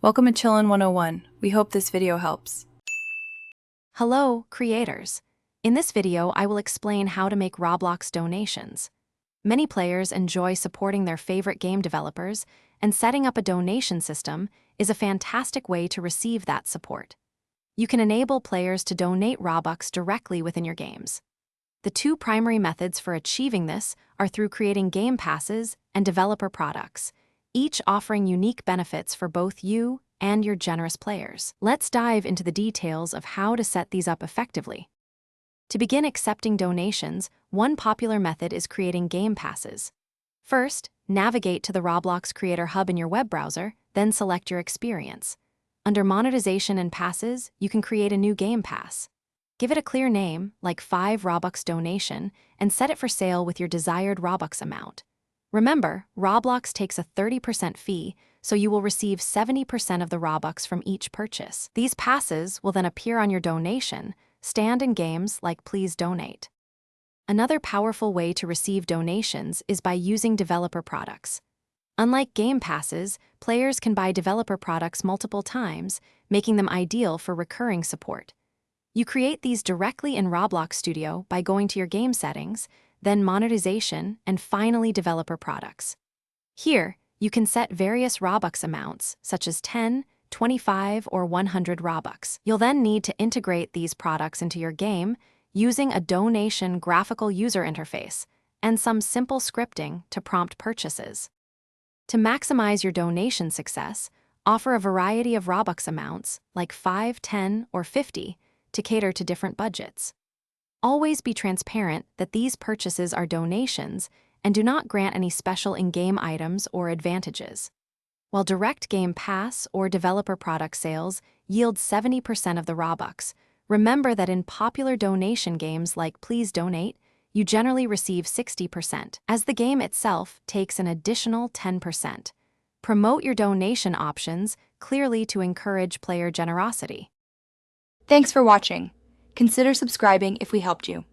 Welcome to Chillin' 101. We hope this video helps. Hello, creators. In this video, I will explain how to make Roblox donations. Many players enjoy supporting their favorite game developers, and setting up a donation system is a fantastic way to receive that support. You can enable players to donate Robux directly within your games. The two primary methods for achieving this are through creating game passes and developer products, each offering unique benefits for both you and your generous players. Let's dive into the details of how to set these up effectively. To begin accepting donations, one popular method is creating game passes. First, navigate to the Roblox Creator Hub in your web browser, then select your experience. Under Monetization and Passes, you can create a new game pass. Give it a clear name, like 5 Robux donation, and set it for sale with your desired Robux amount. Remember, Roblox takes a 30% fee, so you will receive 70% of the Robux from each purchase. These passes will then appear on your donation, stand in games like Please Donate. Another powerful way to receive donations is by using developer products. Unlike game passes, players can buy developer products multiple times, making them ideal for recurring support. You create these directly in Roblox Studio by going to your game settings, then monetization, and finally developer products. Here, you can set various Robux amounts, such as 10, 25, or 100 Robux. You'll then need to integrate these products into your game using a donation graphical user interface and some simple scripting to prompt purchases. To maximize your donation success, offer a variety of Robux amounts, like 5, 10, or 50, to cater to different budgets. Always be transparent that these purchases are donations and do not grant any special in-game items or advantages. While direct game pass or developer product sales yield 70% of the Robux, remember that in popular donation games like Please Donate, you generally receive 60%, as the game itself takes an additional 10%. Promote your donation options clearly to encourage player generosity. Thanks for watching. Consider subscribing if we helped you.